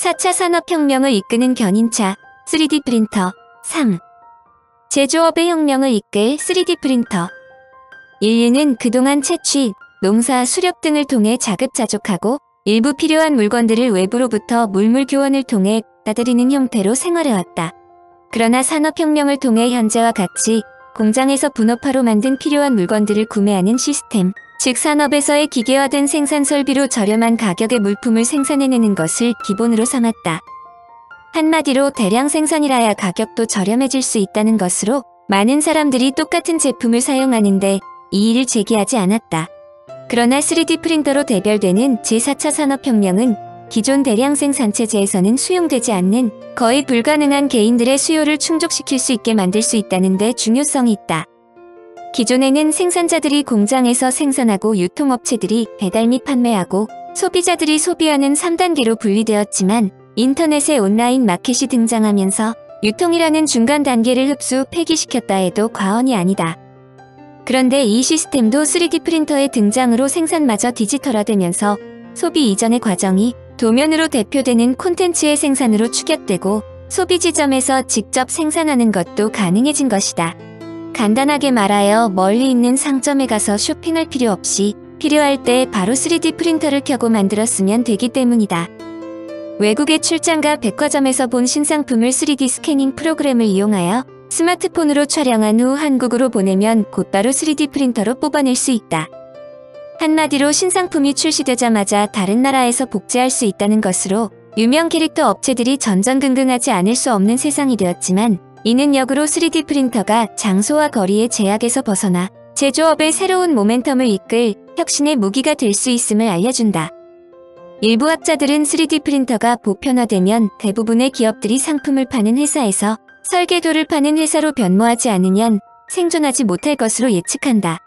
4차 산업혁명을 이끄는 견인차 3D 프린터. 3. 제조업의 혁명을 이끌 3D 프린터. 인류는 그동안 채취, 농사, 수렵 등을 통해 자급자족하고 일부 필요한 물건들을 외부로부터 물물 교환을 통해 따들이는 형태로 생활해왔다. 그러나 산업혁명을 통해 현재와 같이 공장에서 분업화로 만든 필요한 물건들을 구매하는 시스템, 즉 산업에서의 기계화된 생산 설비로 저렴한 가격의 물품을 생산해내는 것을 기본으로 삼았다. 한마디로 대량 생산이라야 가격도 저렴해질 수 있다는 것으로 많은 사람들이 똑같은 제품을 사용하는데 이의를 제기하지 않았다. 그러나 3D 프린터로 대별되는 제4차 산업혁명은 기존 대량 생산체제에서는 수용되지 않는 거의 불가능한 개인들의 수요를 충족시킬 수 있게 만들 수 있다는 데 중요성이 있다. 기존에는 생산자들이 공장에서 생산하고 유통업체들이 배달 및 판매하고 소비자들이 소비하는 3단계로 분리되었지만 인터넷의 온라인 마켓이 등장하면서 유통이라는 중간 단계를 흡수 폐기시켰다 해도 과언이 아니다. 그런데 이 시스템도 3D 프린터의 등장으로 생산마저 디지털화되면서 소비 이전의 과정이 도면으로 대표되는 콘텐츠의 생산으로 축약되고 소비 지점에서 직접 생산하는 것도 가능해진 것이다. 간단하게 말하여 멀리 있는 상점에 가서 쇼핑할 필요 없이 필요할 때 바로 3D 프린터를 켜고 만들었으면 되기 때문이다. 외국의 출장가 백화점에서 본 신상품을 3D 스캐닝 프로그램을 이용하여 스마트폰으로 촬영한 후 한국으로 보내면 곧바로 3D 프린터로 뽑아낼 수 있다. 한마디로 신상품이 출시되자마자 다른 나라에서 복제할 수 있다는 것으로 유명 캐릭터 업체들이 전전긍긍하지 않을 수 없는 세상이 되었지만 이는 역으로 3D 프린터가 장소와 거리의 제약에서 벗어나 제조업의 새로운 모멘텀을 이끌 혁신의 무기가 될 수 있음을 알려준다. 일부 학자들은 3D 프린터가 보편화되면 대부분의 기업들이 상품을 파는 회사에서 설계도를 파는 회사로 변모하지 않으면 생존하지 못할 것으로 예측한다.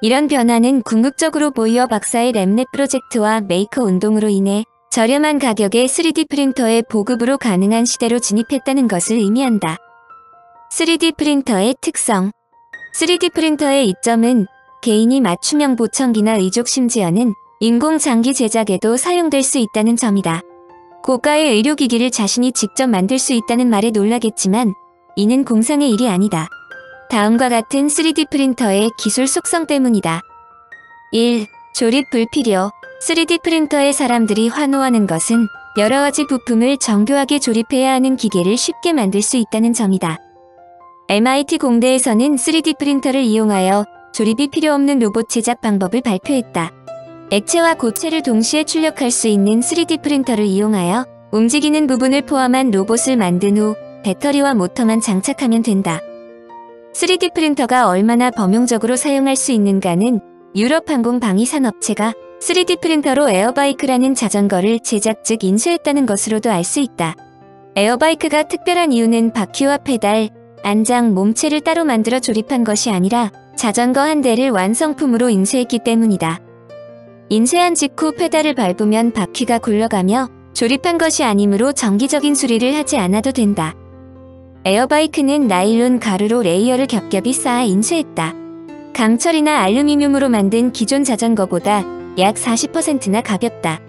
이런 변화는 궁극적으로 보이어 박사의 랩랩 프로젝트와 메이커 운동으로 인해 저렴한 가격의 3D 프린터의 보급으로 가능한 시대로 진입했다는 것을 의미한다. 3D 프린터의 특성. 3D 프린터의 이점은 개인이 맞춤형 보청기나 의족 심지어는 인공장기 제작에도 사용될 수 있다는 점이다. 고가의 의료기기를 자신이 직접 만들 수 있다는 말에 놀라겠지만 이는 공상의 일이 아니다. 다음과 같은 3D 프린터의 기술 속성 때문이다. 1. 조립 불필요. 3D 프린터에 사람들이 환호하는 것은 여러가지 부품을 정교하게 조립해야 하는 기계를 쉽게 만들 수 있다는 점이다. MIT 공대에서는 3D 프린터를 이용하여 조립이 필요 없는 로봇 제작 방법을 발표했다. 액체와 고체를 동시에 출력할 수 있는 3D 프린터를 이용하여 움직이는 부분을 포함한 로봇을 만든 후 배터리와 모터만 장착하면 된다. 3D 프린터가 얼마나 범용적으로 사용할 수 있는가는 유럽 항공 방위산업체가 3D 프린터로 에어바이크라는 자전거를 제작 즉 인수했다는 것으로도 알 수 있다. 에어바이크가 특별한 이유는 바퀴와 페달, 안장, 몸체를 따로 만들어 조립한 것이 아니라 자전거 한 대를 완성품으로 인수했기 때문이다. 인쇄한 직후 페달을 밟으면 바퀴가 굴러가며 조립한 것이 아니므로 정기적인 수리를 하지 않아도 된다. 에어바이크는 나일론 가루로 레이어를 겹겹이 쌓아 인쇄했다. 강철이나 알루미늄으로 만든 기존 자전거보다 약 40%나 가볍다.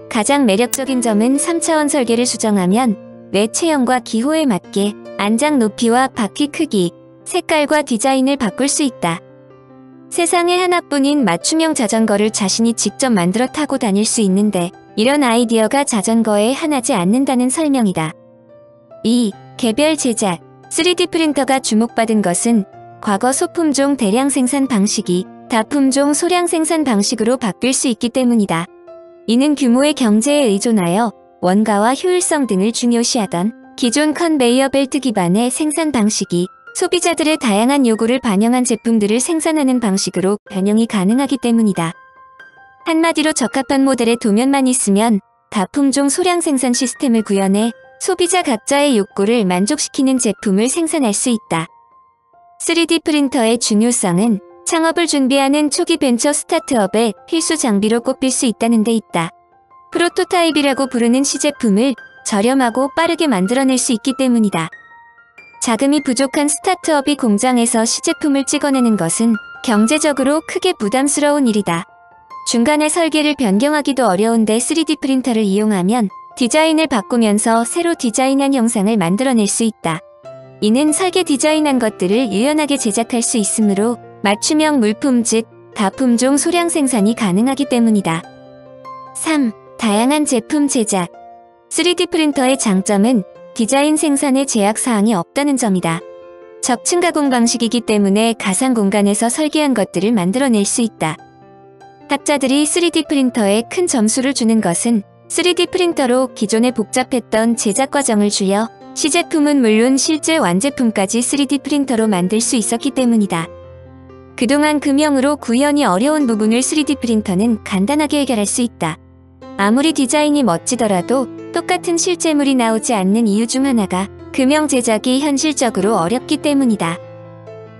가장 매력적인 점은 3차원 설계를 수정하면 내 체형과 기호에 맞게 안장 높이와 바퀴 크기, 색깔과 디자인을 바꿀 수 있다. 세상에 하나뿐인 맞춤형 자전거를 자신이 직접 만들어 타고 다닐 수 있는데 이런 아이디어가 자전거에 한하지 않는다는 설명이다. 2. 개별 제작. 3D 프린터가 주목받은 것은 과거 소품종 대량 생산 방식이 다품종 소량 생산 방식으로 바뀔 수 있기 때문이다. 이는 규모의 경제에 의존하여 원가와 효율성 등을 중요시하던 기존 컨베이어 벨트 기반의 생산 방식이 소비자들의 다양한 요구를 반영한 제품들을 생산하는 방식으로 변형이 가능하기 때문이다. 한마디로 적합한 모델의 도면만 있으면 다품종 소량 생산 시스템을 구현해 소비자 각자의 욕구를 만족시키는 제품을 생산할 수 있다. 3D 프린터의 중요성은 창업을 준비하는 초기 벤처 스타트업의 필수 장비로 꼽힐 수 있다는 데 있다. 프로토타입이라고 부르는 시제품을 저렴하고 빠르게 만들어낼 수 있기 때문이다. 자금이 부족한 스타트업이 공장에서 시제품을 찍어내는 것은 경제적으로 크게 부담스러운 일이다. 중간에 설계를 변경하기도 어려운데 3D 프린터를 이용하면 디자인을 바꾸면서 새로 디자인한 형상을 만들어낼 수 있다. 이는 설계 디자인한 것들을 유연하게 제작할 수 있으므로 맞춤형 물품 즉 다품종 소량 생산이 가능하기 때문이다. 3. 다양한 제품 제작. 3D 프린터의 장점은 디자인 생산에 제약사항이 없다는 점이다. 적층 가공 방식이기 때문에 가상 공간에서 설계한 것들을 만들어낼 수 있다. 학자들이 3D 프린터에 큰 점수를 주는 것은 3D 프린터로 기존의 복잡했던 제작 과정을 줄여 시제품은 물론 실제 완제품까지 3D 프린터로 만들 수 있었기 때문이다. 그동안 금형으로 구현이 어려운 부분을 3D 프린터는 간단하게 해결할 수 있다. 아무리 디자인이 멋지더라도 똑같은 실제물이 나오지 않는 이유 중 하나가 금형 제작이 현실적으로 어렵기 때문이다.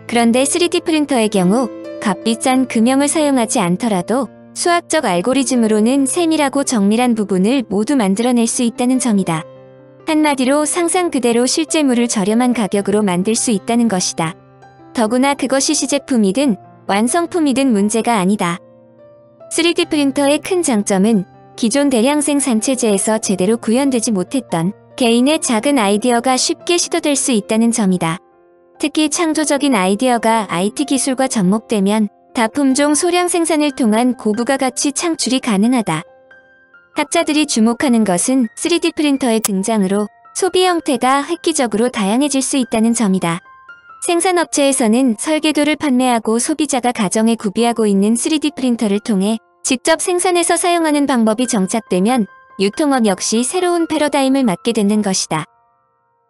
그런데 3D 프린터의 경우 값비싼 금형을 사용하지 않더라도 수학적 알고리즘으로는 세밀하고 정밀한 부분을 모두 만들어낼 수 있다는 점이다. 한마디로 상상 그대로 실제물을 저렴한 가격으로 만들 수 있다는 것이다. 더구나 그것이 시제품이든 완성품이든 문제가 아니다. 3D 프린터의 큰 장점은 기존 대량 생산 체제에서 제대로 구현되지 못했던 개인의 작은 아이디어가 쉽게 시도될 수 있다는 점이다. 특히 창조적인 아이디어가 IT 기술과 접목되면 다품종 소량 생산을 통한 고부가 가치 창출이 가능하다. 학자들이 주목하는 것은 3D 프린터의 등장으로 소비 형태가 획기적으로 다양해질 수 있다는 점이다. 생산업체에서는 설계도를 판매하고 소비자가 가정에 구비하고 있는 3D 프린터를 통해 직접 생산해서 사용하는 방법이 정착되면 유통업 역시 새로운 패러다임을 맞게 되는 것이다.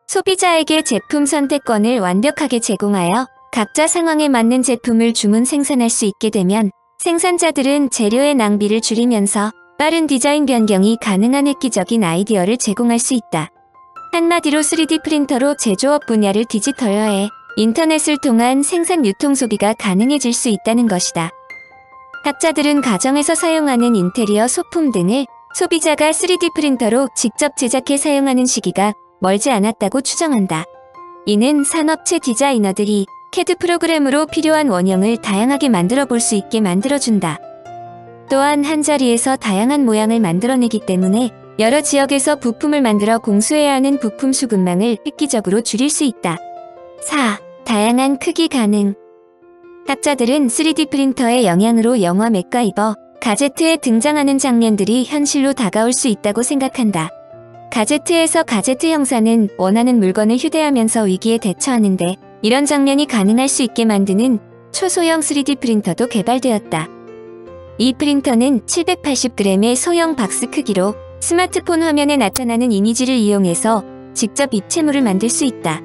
소비자에게 제품 선택권을 완벽하게 제공하여 각자 상황에 맞는 제품을 주문 생산할 수 있게 되면 생산자들은 재료의 낭비를 줄이면서 빠른 디자인 변경이 가능한 획기적인 아이디어를 제공할 수 있다. 한마디로 3D 프린터로 제조업 분야를 디지털화해 인터넷을 통한 생산 유통 소비가 가능해질 수 있다는 것이다. 학자들은 가정에서 사용하는 인테리어 소품 등을 소비자가 3D 프린터로 직접 제작해 사용하는 시기가 멀지 않았다고 추정한다. 이는 산업체 디자이너들이 CAD 프로그램으로 필요한 원형을 다양하게 만들어 볼 수 있게 만들어준다. 또한 한자리에서 다양한 모양을 만들어내기 때문에 여러 지역에서 부품을 만들어 공수해야 하는 부품 수급망을 획기적으로 줄일 수 있다. 4. 다양한 크기 가능. 학자들은 3D 프린터의 영향으로 영화 맥가이버, 가제트에 등장하는 장면들이 현실로 다가올 수 있다고 생각한다. 가제트에서 가제트 형사는 원하는 물건을 휴대하면서 위기에 대처하는데 이런 장면이 가능할 수 있게 만드는 초소형 3D 프린터도 개발되었다. 이 프린터는 780g의 소형 박스 크기로 스마트폰 화면에 나타나는 이미지를 이용해서 직접 입체물을 만들 수 있다.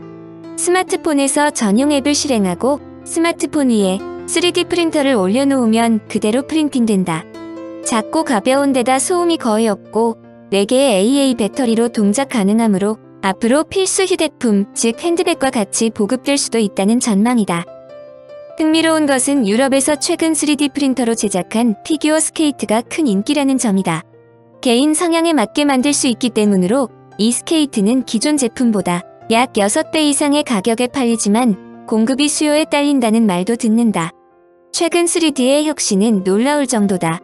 스마트폰에서 전용 앱을 실행하고 스마트폰 위에 3D 프린터를 올려놓으면 그대로 프린팅된다. 작고 가벼운 데다 소음이 거의 없고 4개의 AA 배터리로 동작 가능하므로 앞으로 필수 휴대품, 즉 핸드백과 같이 보급될 수도 있다는 전망이다. 흥미로운 것은 유럽에서 최근 3D 프린터로 제작한 피규어 스케이트가 큰 인기라는 점이다. 개인 성향에 맞게 만들 수 있기 때문으로 이 스케이트는 기존 제품보다 약 6배 이상의 가격에 팔리지만 공급이 수요에 딸린다는 말도 듣는다. 최근 3D의 혁신은 놀라울 정도다.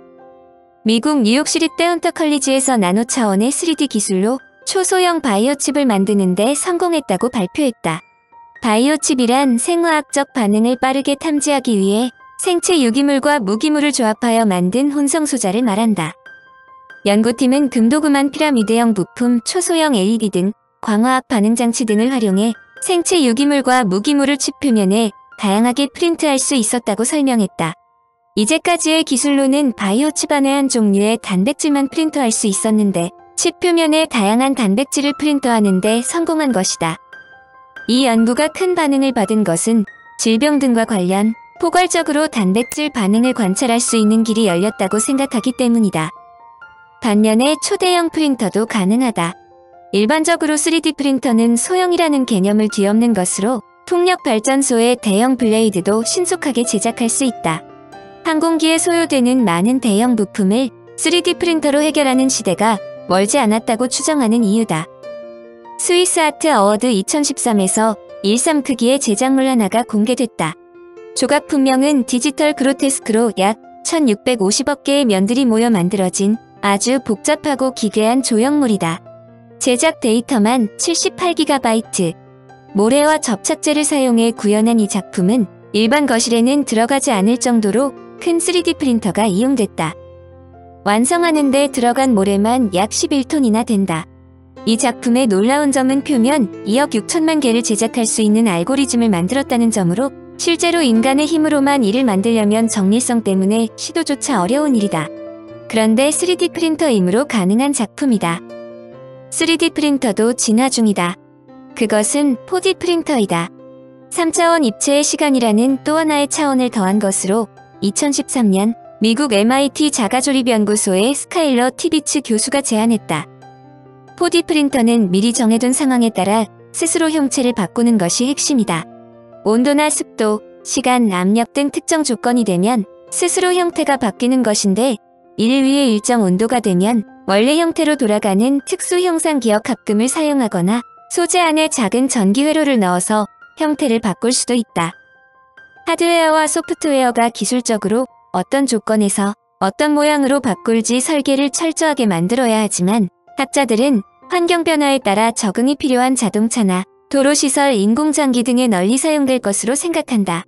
미국 뉴욕시립대 헌터 컬리지에서 나노 차원의 3D 기술로 초소형 바이오 칩을 만드는데 성공했다고 발표했다. 바이오 칩이란 생화학적 반응을 빠르게 탐지하기 위해 생체 유기물과 무기물을 조합하여 만든 혼성 소자를 말한다. 연구팀은 금도구만 피라미드형 부품, 초소형 LED 등 광화학 반응 장치 등을 활용해 생체 유기물과 무기물을 칩 표면에 다양하게 프린트할 수 있었다고 설명했다. 이제까지의 기술로는 바이오 칩 안에 한 종류의 단백질만 프린터할 수 있었는데 칩 표면에 다양한 단백질을 프린터하는 데 성공한 것이다. 이 연구가 큰 반응을 받은 것은 질병 등과 관련 포괄적으로 단백질 반응을 관찰할 수 있는 길이 열렸다고 생각하기 때문이다. 반면에 초대형 프린터도 가능하다. 일반적으로 3D 프린터는 소형이라는 개념을 뒤엎는 것으로 풍력 발전소의 대형 블레이드도 신속하게 제작할 수 있다. 항공기에 소요되는 많은 대형 부품을 3D 프린터로 해결하는 시대가 멀지 않았다고 추정하는 이유다. 스위스 아트 어워드 2013에서 1.3 크기의 제작물 하나가 공개됐다. 조각 품명은 디지털 그로테스크로 약 1650억 개의 면들이 모여 만들어진 아주 복잡하고 기괴한 조형물이다. 제작 데이터만 78GB. 모래와 접착제를 사용해 구현한 이 작품은 일반 거실에는 들어가지 않을 정도로 큰 3D 프린터가 이용됐다. 완성하는 데 들어간 모래만 약 11톤이나 된다. 이 작품의 놀라운 점은 표면 2억 6천만 개를 제작할 수 있는 알고리즘을 만들었다는 점으로 실제로 인간의 힘으로만 이를 만들려면 정밀성 때문에 시도조차 어려운 일이다. 그런데 3D 프린터이므로 가능한 작품이다. 3D 프린터도 진화 중이다. 그것은 4D 프린터이다. 3차원 입체의 시간이라는 또 하나의 차원을 더한 것으로 2013년 미국 MIT 자가조립연구소의 스카일러 티비츠 교수가 제안했다. 4D 프린터는 미리 정해둔 상황에 따라 스스로 형체를 바꾸는 것이 핵심이다. 온도나 습도, 시간, 압력 등 특정 조건이 되면 스스로 형태가 바뀌는 것인데 이를 위해 일정 온도가 되면 원래 형태로 돌아가는 특수 형상 기억 합금을 사용하거나 소재 안에 작은 전기 회로를 넣어서 형태를 바꿀 수도 있다. 하드웨어와 소프트웨어가 기술적으로 어떤 조건에서 어떤 모양으로 바꿀지 설계를 철저하게 만들어야 하지만 학자들은 환경 변화에 따라 적응이 필요한 자동차나 도로시설, 인공장기 등에 널리 사용될 것으로 생각한다.